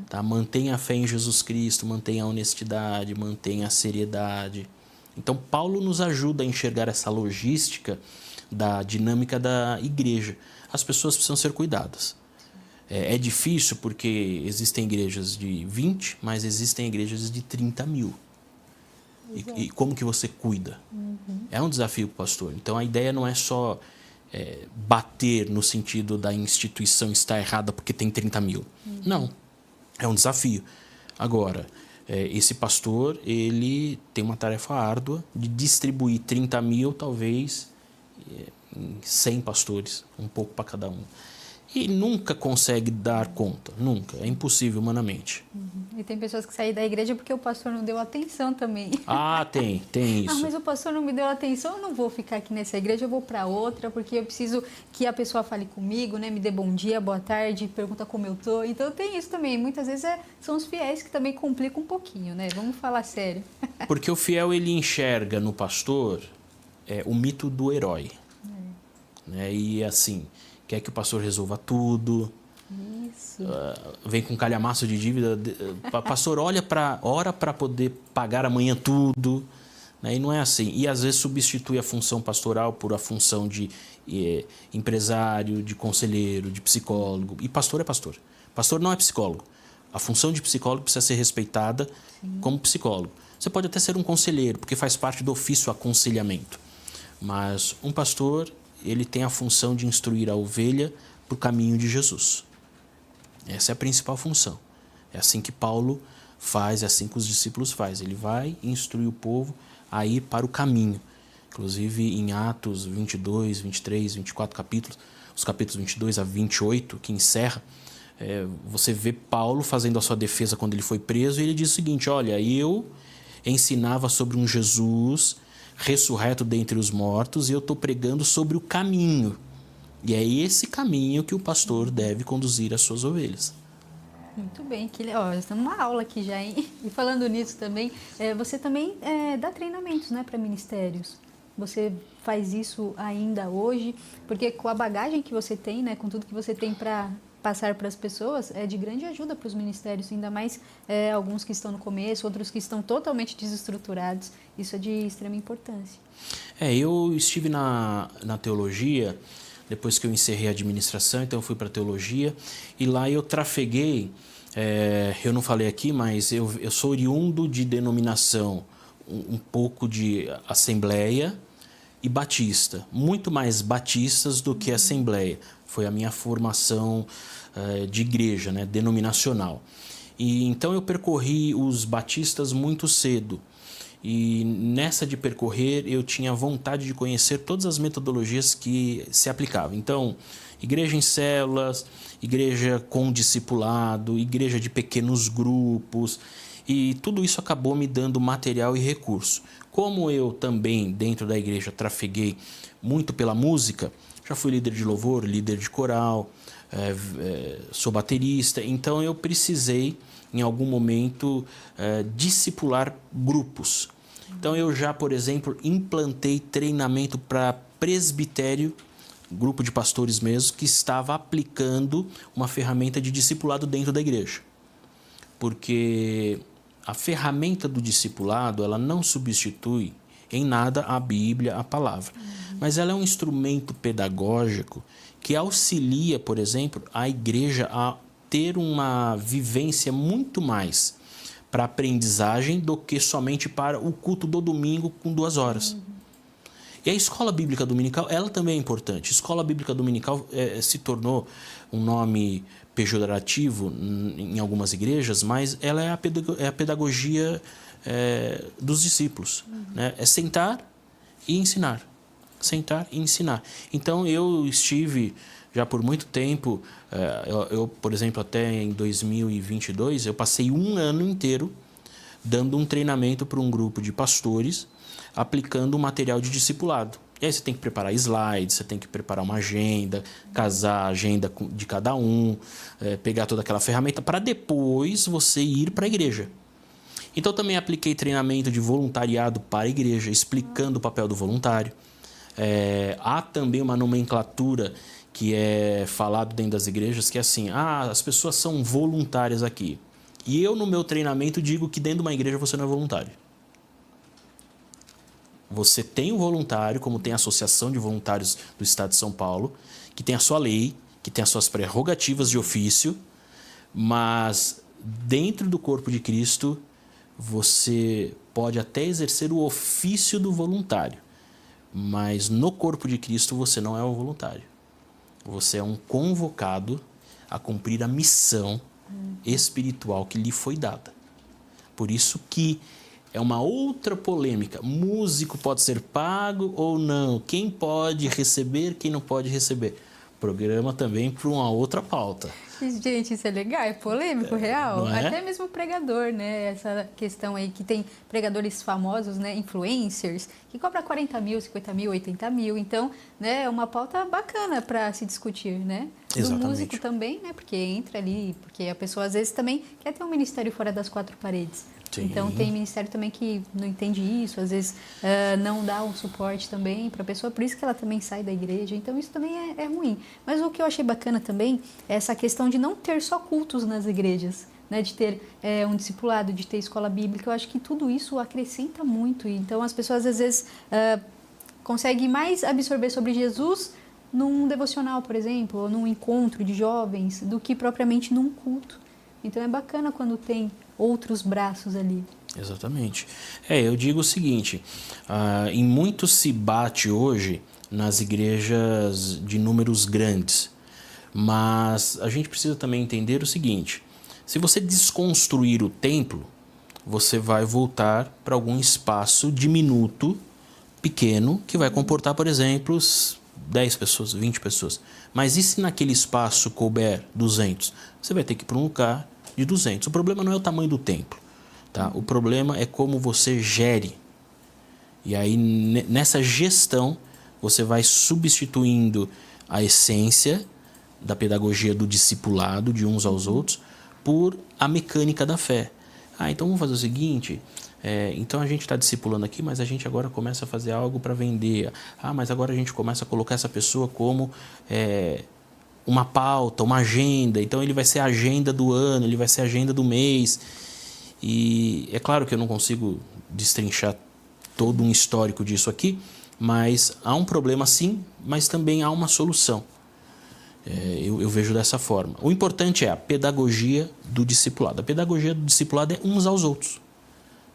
Tá? Mantenha a fé em Jesus Cristo, mantenha a honestidade, mantenha a seriedade. Então, Paulo nos ajuda a enxergar essa logística da dinâmica da igreja. As pessoas precisam ser cuidadas. É difícil porque existem igrejas de 20, mas existem igrejas de 30 mil. E como que você cuida? É um desafio para o pastor. Então, a ideia não é só bater no sentido da instituição estar errada porque tem 30 mil. Não, é um desafio. Agora, esse pastor, ele tem uma tarefa árdua de distribuir 30 mil, talvez, em 100 pastores, um pouco para cada um. E nunca consegue dar conta, nunca. É impossível humanamente. E tem pessoas que saem da igreja porque o pastor não deu atenção também. Tem isso. Mas o pastor não me deu atenção, eu não vou ficar aqui nessa igreja, eu vou para outra, porque eu preciso que a pessoa fale comigo, né? Me dê bom dia, boa tarde, pergunta como eu tô. Então tem isso também. Muitas vezes são os fiéis que também complicam um pouquinho, né? Vamos falar sério. Porque o fiel, ele enxerga no pastor o mito do herói. Né? E assim, quer que o pastor resolva tudo. Isso. Vem com calhamaço de dívida. Pastor, ora para poder pagar amanhã tudo. Né? E não é assim. E às vezes substitui a função pastoral por a função de empresário, de conselheiro, de psicólogo. E pastor é pastor. Pastor não é psicólogo. A função de psicólogo precisa ser respeitada como psicólogo. Você pode até ser um conselheiro, porque faz parte do ofício aconselhamento. Mas um pastor, ele tem a função de instruir a ovelha para o caminho de Jesus. Essa é a principal função. É assim que Paulo faz, é assim que os discípulos fazem. Ele vai instruir o povo a ir para o caminho. Inclusive em Atos 22, 23, 24 capítulos, os capítulos 22 a 28, que encerra, você vê Paulo fazendo a sua defesa quando ele foi preso, e ele diz o seguinte, olha, eu ensinava sobre um Jesus ressurreto dentre os mortos e eu estou pregando sobre o caminho. E é esse caminho que o pastor deve conduzir as suas ovelhas. Muito bem, estamos numa aula aqui já, hein? E falando nisso também, você também dá treinamentos, né, para ministérios. Você faz isso ainda hoje, porque com a bagagem que você tem, né, com tudo que você tem para passar para as pessoas, é de grande ajuda para os ministérios, ainda mais alguns que estão no começo, outros que estão totalmente desestruturados. Isso é de extrema importância. Eu estive na teologia, depois que eu encerrei a administração, então eu fui para a teologia, e lá eu trafeguei, eu não falei aqui, mas eu sou oriundo de denominação, um pouco de assembleia e batista, muito mais batistas do que assembleia. Foi a minha formação de igreja, né, denominacional. E então eu percorri os batistas muito cedo. E nessa de percorrer eu tinha vontade de conhecer todas as metodologias que se aplicavam. Então, igreja em células, igreja com discipulado, igreja de pequenos grupos, e tudo isso acabou me dando material e recurso. Como eu também, dentro da igreja, trafeguei muito pela música, já fui líder de louvor, líder de coral, sou baterista, então eu precisei, em algum momento, discipular grupos. Então eu já, por exemplo, implantei treinamento para presbitério, grupo de pastores mesmo, que estava aplicando uma ferramenta de discipulado dentro da igreja. Porque a ferramenta do discipulado, ela não substitui em nada a Bíblia, a palavra. Mas ela é um instrumento pedagógico que auxilia, por exemplo, a igreja a ter uma vivência muito mais para aprendizagem do que somente para o culto do domingo com 2 horas. E a escola bíblica dominical, ela também é importante. Escola bíblica dominical se tornou um nome pejorativo em algumas igrejas, mas ela é a pedagogia dos discípulos. Né? É sentar e ensinar. Sentar e ensinar. Então, eu estive já por muito tempo, por exemplo, até em 2022, eu passei 1 ano inteiro dando um treinamento para um grupo de pastores, aplicando um material de discipulado. E aí você tem que preparar slides, você tem que preparar uma agenda, casar a agenda de cada um, pegar toda aquela ferramenta para depois você ir para a igreja. Então também apliquei treinamento de voluntariado para a igreja, explicando o papel do voluntário. Há também uma nomenclatura que é falado dentro das igrejas, que é assim, as pessoas são voluntárias aqui. E eu, no meu treinamento, digo que dentro de uma igreja você não é voluntário. Você tem o voluntário, como tem a Associação de Voluntários do Estado de São Paulo, que tem a sua lei, que tem as suas prerrogativas de ofício, mas dentro do corpo de Cristo, você pode até exercer o ofício do voluntário, mas no corpo de Cristo você não é um voluntário. Você é um convocado a cumprir a missão espiritual que lhe foi dada. Por isso que é uma outra polêmica. Músico pode ser pago ou não? Quem pode receber, quem não pode receber? Programa também para uma outra pauta. Gente, isso é legal, é polêmico, real. Não é? Até mesmo o pregador, né? Essa questão aí que tem pregadores famosos, né? Influencers, que cobra 40 mil, 50 mil, 80 mil. Então, né? É uma pauta bacana para se discutir, né? Exatamente. Do músico também, né? Porque entra ali, porque a pessoa às vezes também quer ter um ministério fora das 4 paredes. Sim. Então, tem ministério também que não entende isso, às vezes não dá um suporte também para a pessoa, por isso que ela também sai da igreja. Então, isso também é ruim. Mas o que eu achei bacana também é essa questão de não ter só cultos nas igrejas, né? De ter um discipulado, de ter escola bíblica. Eu acho que tudo isso acrescenta muito. Então, as pessoas, às vezes, conseguem mais absorver sobre Jesus num devocional, por exemplo, ou num encontro de jovens, do que propriamente num culto. Então, é bacana quando tem outros braços ali. Exatamente. Eu digo o seguinte, em muito se bate hoje nas igrejas de números grandes, mas a gente precisa também entender o seguinte, se você desconstruir o templo, você vai voltar para algum espaço diminuto, pequeno, que vai comportar, por exemplo, 10 pessoas, 20 pessoas. Mas e se naquele espaço couber 200? Você vai ter que ir para um lugar de 200. O problema não é o tamanho do templo, tá? O problema é como você gere. E aí, nessa gestão, você vai substituindo a essência da pedagogia do discipulado de uns aos outros por a mecânica da fé. Então vamos fazer o seguinte, então a gente está discipulando aqui, mas a gente agora começa a fazer algo para vender. Mas agora a gente começa a colocar essa pessoa como uma pauta, uma agenda. Então ele vai ser a agenda do ano, ele vai ser a agenda do mês. E é claro que eu não consigo destrinchar todo um histórico disso aqui, mas há um problema sim, mas também há uma solução. Eu vejo dessa forma. O importante é a pedagogia do discipulado. A pedagogia do discipulado é uns aos outros.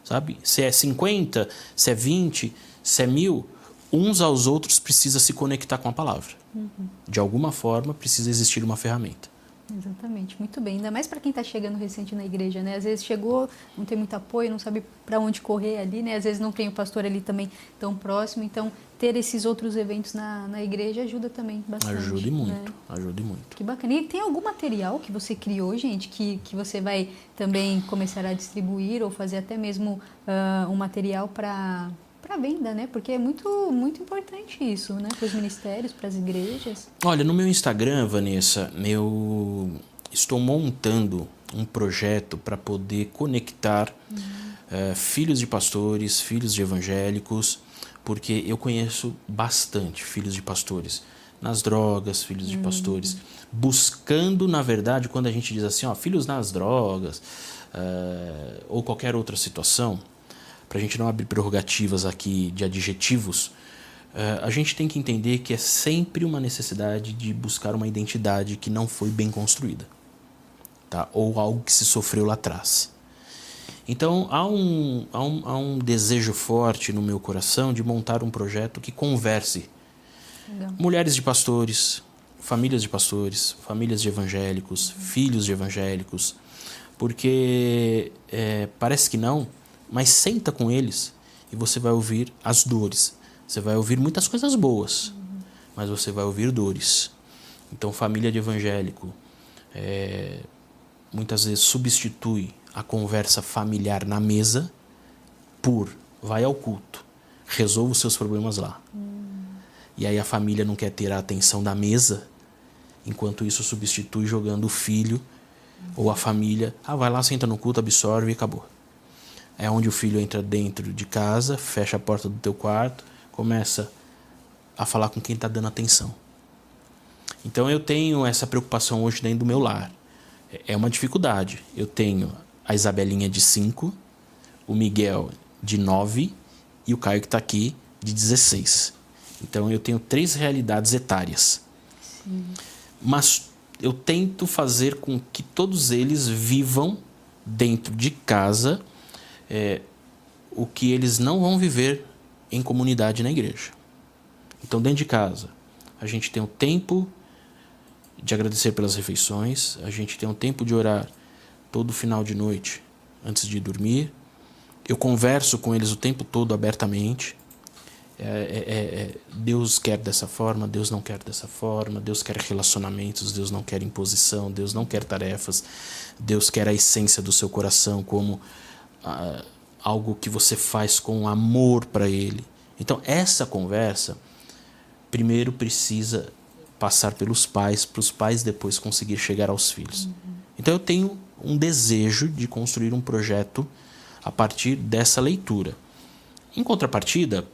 Sabe? Se é 50, se é 20, se é 1000, uns aos outros precisa se conectar com a palavra. De alguma forma, precisa existir uma ferramenta. Exatamente, muito bem. Ainda mais para quem está chegando recente na igreja, né? Às vezes chegou, não tem muito apoio, não sabe para onde correr ali, né? Às vezes não tem o pastor ali também tão próximo. Então, ter esses outros eventos na igreja ajuda também bastante. Ajude muito, né? ajude muito. Que bacana. E tem algum material que você criou, gente, que você vai também começar a distribuir ou fazer até mesmo um material para venda, né? Porque é muito, muito importante isso, né? Para os ministérios, para as igrejas. Olha, no meu Instagram, Vanessa, eu estou montando um projeto para poder conectar filhos de pastores, filhos de evangélicos, porque eu conheço bastante filhos de pastores nas drogas, filhos de pastores, buscando, na verdade, quando a gente diz assim, ó, filhos nas drogas, ou qualquer outra situação, para a gente não abrir prerrogativas aqui de adjetivos, a gente tem que entender que é sempre uma necessidade de buscar uma identidade que não foi bem construída, tá? Ou algo que se sofreu lá atrás. Então, há um desejo forte no meu coração de montar um projeto que converse Legal. mulheres de pastores, famílias de evangélicos, filhos de evangélicos, porque parece que não, mas senta com eles e você vai ouvir as dores. Você vai ouvir muitas coisas boas, mas você vai ouvir dores. Então, família de evangélico muitas vezes substitui a conversa familiar na mesa por vai ao culto, resolva os seus problemas lá. E aí a família não quer ter a atenção da mesa, enquanto isso substitui jogando o filho ou a família, vai lá, senta no culto, absorve e acabou. É onde o filho entra dentro de casa, fecha a porta do teu quarto, começa a falar com quem está dando atenção. Então eu tenho essa preocupação hoje dentro do meu lar. É uma dificuldade. Eu tenho a Isabelinha de 5, o Miguel de 9 e o Caio que está aqui de 16. Então eu tenho 3 realidades etárias. Sim. Mas eu tento fazer com que todos eles vivam dentro de casa o que eles não vão viver em comunidade na igreja. Então, dentro de casa, a gente tem o tempo de agradecer pelas refeições, a gente tem um tempo de orar todo final de noite antes de dormir. Eu converso com eles o tempo todo abertamente. Deus quer dessa forma, Deus não quer dessa forma, Deus quer relacionamentos, Deus não quer imposição, Deus não quer tarefas, Deus quer a essência do seu coração como algo que você faz com amor para Ele. Então, essa conversa primeiro precisa passar pelos pais, para os pais depois conseguir chegar aos filhos. Então eu tenho um desejo de construir um projeto a partir dessa leitura. Em contrapartida,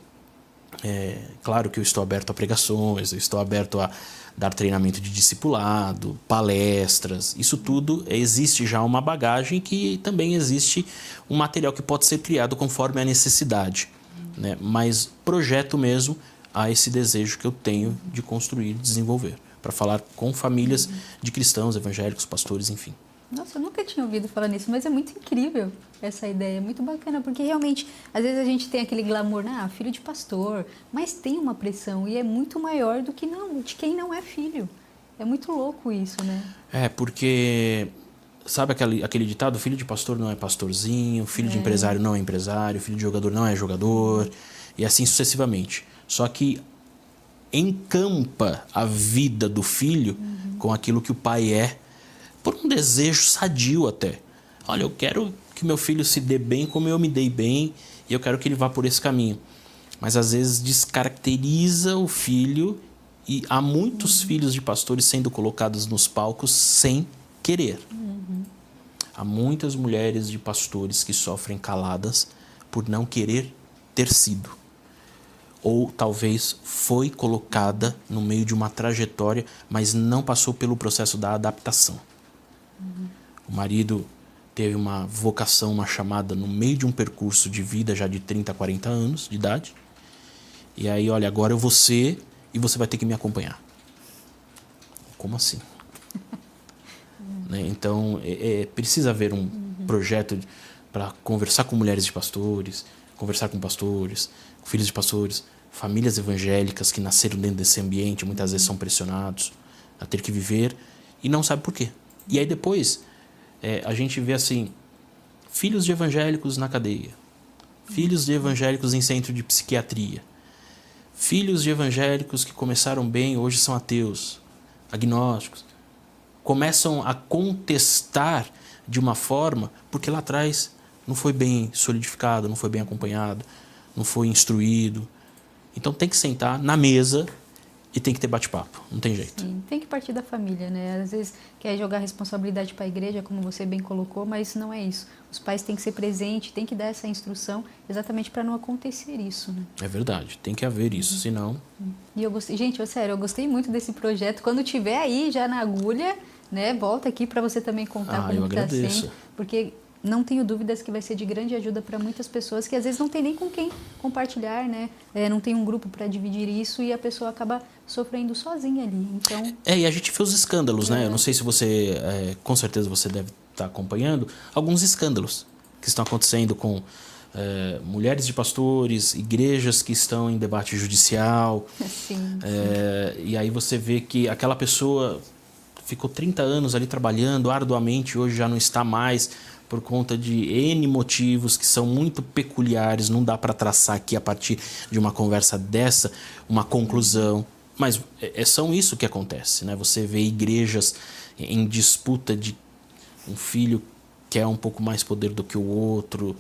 claro que eu estou aberto a pregações, eu estou aberto a dar treinamento de discipulado, palestras, isso tudo existe já uma bagagem que também existe um material que pode ser criado conforme a necessidade, né? Mas projeto mesmo, há esse desejo que eu tenho de construir e desenvolver, para falar com famílias de cristãos, evangélicos, pastores, enfim. Nossa, eu nunca tinha ouvido falar nisso, mas é muito incrível essa ideia, muito bacana, porque realmente, às vezes a gente tem aquele glamour, filho de pastor, mas tem uma pressão e é muito maior do que de quem não é filho. É muito louco isso, né? Porque, sabe aquele ditado, filho de pastor não é pastorzinho, filho de empresário não é empresário, filho de jogador não é jogador, e assim sucessivamente. Só que encampa a vida do filho com aquilo que o pai é, por um desejo sadio até. Olha, eu quero que meu filho se dê bem como eu me dei bem e eu quero que ele vá por esse caminho. Mas às vezes descaracteriza o filho e há muitos filhos de pastores sendo colocados nos palcos sem querer. Há muitas mulheres de pastores que sofrem caladas por não querer ter sido. Ou talvez foi colocada no meio de uma trajetória, mas não passou pelo processo da adaptação. O marido teve uma vocação, uma chamada no meio de um percurso de vida já de 30, 40 anos de idade. E aí, olha, agora eu vou ser e você vai ter que me acompanhar. Como assim? Né? Então, precisa haver um projeto para conversar com mulheres de pastores, conversar com pastores, com filhos de pastores, famílias evangélicas que nasceram dentro desse ambiente, muitas vezes são pressionados a ter que viver e não sabe por quê. E aí depois a gente vê assim, filhos de evangélicos na cadeia, filhos de evangélicos em centro de psiquiatria, filhos de evangélicos que começaram bem, hoje são ateus, agnósticos, começam a contestar de uma forma porque lá atrás não foi bem solidificado, não foi bem acompanhado, não foi instruído. Então tem que sentar na mesa e tem que ter bate-papo, não tem jeito. Sim, tem que partir da família, né? Às vezes quer jogar a responsabilidade para a igreja, como você bem colocou, mas não é isso. Os pais têm que ser presentes, têm que dar essa instrução exatamente para não acontecer isso, né? É verdade, tem que haver isso, senão... E eu gostei, gente, sério, eu gostei muito desse projeto. Quando tiver aí já na agulha, né, volta aqui para você também contar como está sendo, porque não tenho dúvidas que vai ser de grande ajuda para muitas pessoas que às vezes não tem nem com quem compartilhar, né? Não tem um grupo para dividir isso e a pessoa acaba sofrendo sozinha ali. Então... e a gente vê os escândalos, né? Eu não sei se você, com certeza você deve estar acompanhando, alguns escândalos que estão acontecendo com mulheres de pastores, igrejas que estão em debate judicial. Sim, E aí você vê que aquela pessoa ficou 30 anos ali trabalhando arduamente, hoje já não está mais por conta de N motivos que são muito peculiares, não dá para traçar aqui a partir de uma conversa dessa uma conclusão, mas são isso que acontece, né? Você vê igrejas em disputa de um filho que é um pouco mais poder do que o outro,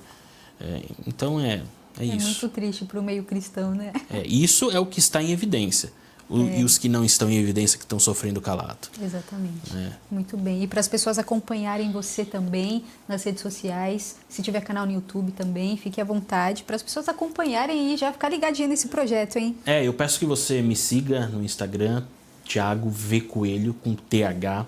então é isso. É muito triste para o meio cristão, né? Isso é o que está em evidência. E os que não estão em evidência que estão sofrendo calado. Exatamente. Muito bem. E para as pessoas acompanharem você também nas redes sociais, se tiver canal no YouTube também, fique à vontade para as pessoas acompanharem e já ficar ligadinho nesse projeto, hein? Eu peço que você me siga no Instagram, Thiago V Coelho, com TH.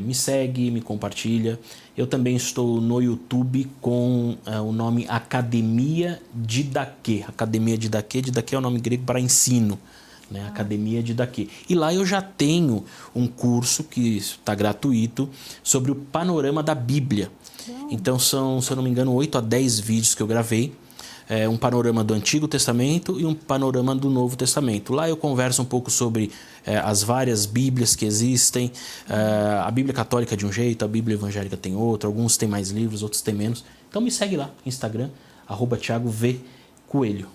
Me segue, me compartilha. Eu também estou no YouTube com o nome Academia Didaquê. Academia Didaquê é o nome grego para ensino. Né, Academia Didaquê. E lá eu já tenho um curso que está gratuito sobre o panorama da Bíblia. Então são, se eu não me engano, 8 a 10 vídeos que eu gravei. Um panorama do Antigo Testamento e um panorama do Novo Testamento. Lá eu converso um pouco sobre as várias Bíblias que existem. A Bíblia católica de um jeito, a Bíblia evangélica tem outro. Alguns têm mais livros, outros têm menos. Então me segue lá, Instagram, @Thiago V Coelho.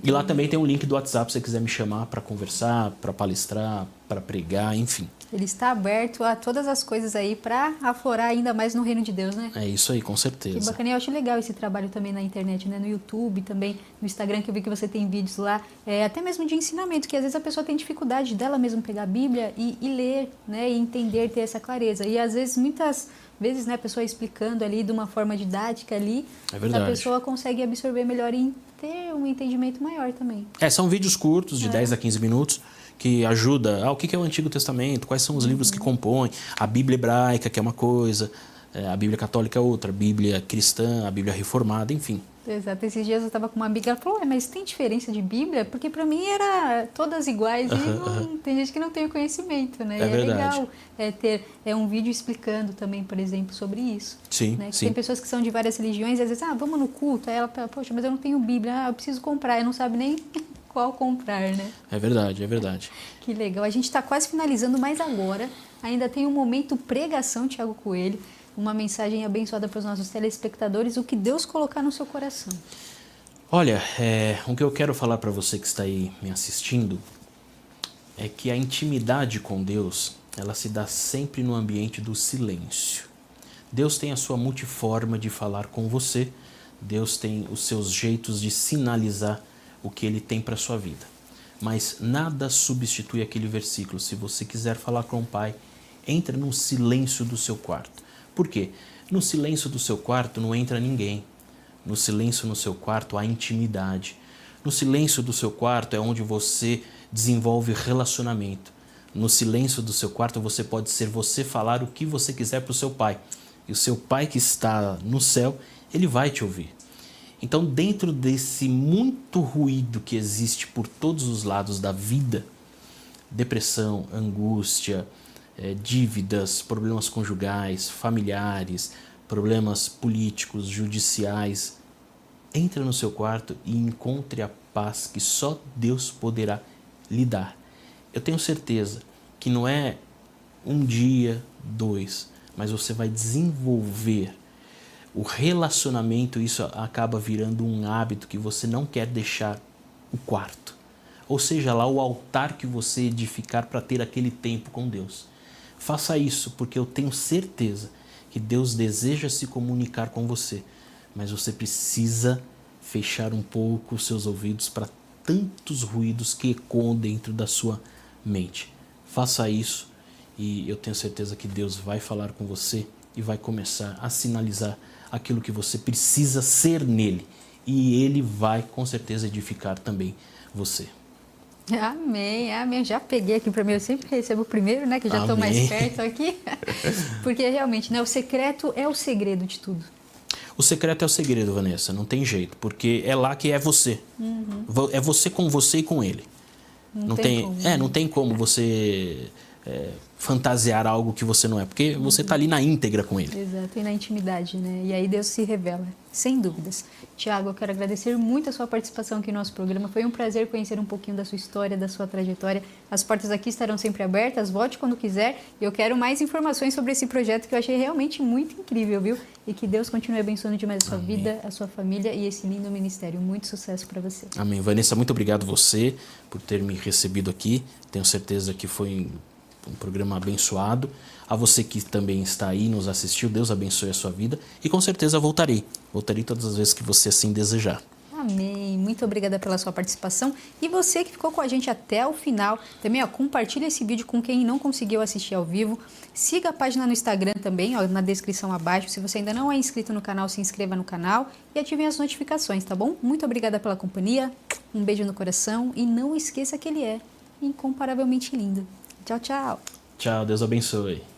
E lá também tem um link do WhatsApp se você quiser me chamar para conversar, para palestrar, para pregar, enfim. Ele está aberto a todas as coisas aí para aflorar ainda mais no reino de Deus, né? É isso aí, com certeza. Que bacana. Eu acho legal esse trabalho também na internet, né? No YouTube, também no Instagram, que eu vi que você tem vídeos lá, até mesmo de ensinamento, que às vezes a pessoa tem dificuldade dela mesmo pegar a Bíblia e ler, né? E entender, ter essa clareza. E às vezes, muitas vezes, né, a pessoa explicando ali de uma forma didática ali, a pessoa consegue absorver melhor e ter um entendimento maior também. São vídeos curtos, de 10 a 15 minutos, que ajuda o que é o Antigo Testamento, quais são os livros que compõem, a Bíblia hebraica, que é uma coisa, a Bíblia católica é outra, a Bíblia cristã, a Bíblia reformada, enfim. Exato. Esses dias eu estava com uma amiga, ela falou, mas tem diferença de Bíblia? Porque para mim era todas iguais e não, tem gente que não tem o conhecimento, né? É verdade. Legal ter um vídeo explicando também, por exemplo, sobre isso. Sim, né? sim. Tem pessoas que são de várias religiões e às vezes, vamos no culto. Aí ela fala, poxa, mas eu não tenho Bíblia, eu preciso comprar. E não sabe nem qual comprar, né? É verdade, é verdade. Que legal. A gente está quase finalizando, mas agora ainda tem um momento pregação, Thiago Coelho. Uma mensagem abençoada para os nossos telespectadores, o que Deus colocar no seu coração. Olha, o que eu quero falar para você que está aí me assistindo é que a intimidade com Deus, ela se dá sempre no ambiente do silêncio. Deus tem a sua multiforma de falar com você, Deus tem os seus jeitos de sinalizar o que Ele tem para a sua vida. Mas nada substitui aquele versículo. Se você quiser falar com o Pai, entra no silêncio do seu quarto. Por quê? No silêncio do seu quarto não entra ninguém. No silêncio no seu quarto há intimidade. No silêncio do seu quarto é onde você desenvolve relacionamento. No silêncio do seu quarto você pode ser você, falar o que você quiser para o seu Pai. E o seu Pai que está no céu, Ele vai te ouvir. Então, dentro desse muito ruído que existe por todos os lados da vida, depressão, angústia, dívidas, problemas conjugais, familiares, problemas políticos, judiciais, Entra no seu quarto e encontre a paz que só Deus poderá lhe dar. Eu tenho certeza que não é um dia, 2, mas você vai desenvolver o relacionamento, isso acaba virando um hábito que você não quer deixar o quarto. Ou seja, lá o altar que você edificar para ter aquele tempo com Deus. Faça isso, porque eu tenho certeza que Deus deseja se comunicar com você, mas você precisa fechar um pouco os seus ouvidos para tantos ruídos que ecoam dentro da sua mente. Faça isso e eu tenho certeza que Deus vai falar com você e vai começar a sinalizar aquilo que você precisa ser nele. E ele vai com certeza edificar também você. Amém, amém. Já peguei aqui para mim, eu sempre recebo o primeiro, né? Que já estou mais perto aqui. Porque realmente, né? O secreto é o segredo de tudo. O secreto é o segredo, Vanessa, não tem jeito, porque é lá que é você. É você e com ele. Não tem como, não tem como você fantasiar algo que você não é, porque você está ali na íntegra com ele. Exato, e na intimidade, né? E aí Deus se revela, sem dúvidas. Tiago, eu quero agradecer muito a sua participação aqui no nosso programa. Foi um prazer conhecer um pouquinho da sua história, da sua trajetória. As portas aqui estarão sempre abertas, volte quando quiser. E eu quero mais informações sobre esse projeto que eu achei realmente muito incrível, viu? E que Deus continue abençoando demais a sua vida, a sua família e esse lindo ministério. Muito sucesso para você. Amém. Vanessa, muito obrigado você por ter me recebido aqui. Tenho certeza que foi um programa abençoado. A você que também está aí, nos assistiu, Deus abençoe a sua vida. E com certeza voltarei. Voltarei todas as vezes que você assim desejar. Amém. Muito obrigada pela sua participação. E você que ficou com a gente até o final, também compartilha esse vídeo com quem não conseguiu assistir ao vivo. Siga a página no Instagram também, na descrição abaixo. Se você ainda não é inscrito no canal, se inscreva no canal e ative as notificações, tá bom? Muito obrigada pela companhia. Um beijo no coração e não esqueça que ele é incomparavelmente lindo. Tchau, tchau. Tchau, Deus abençoe.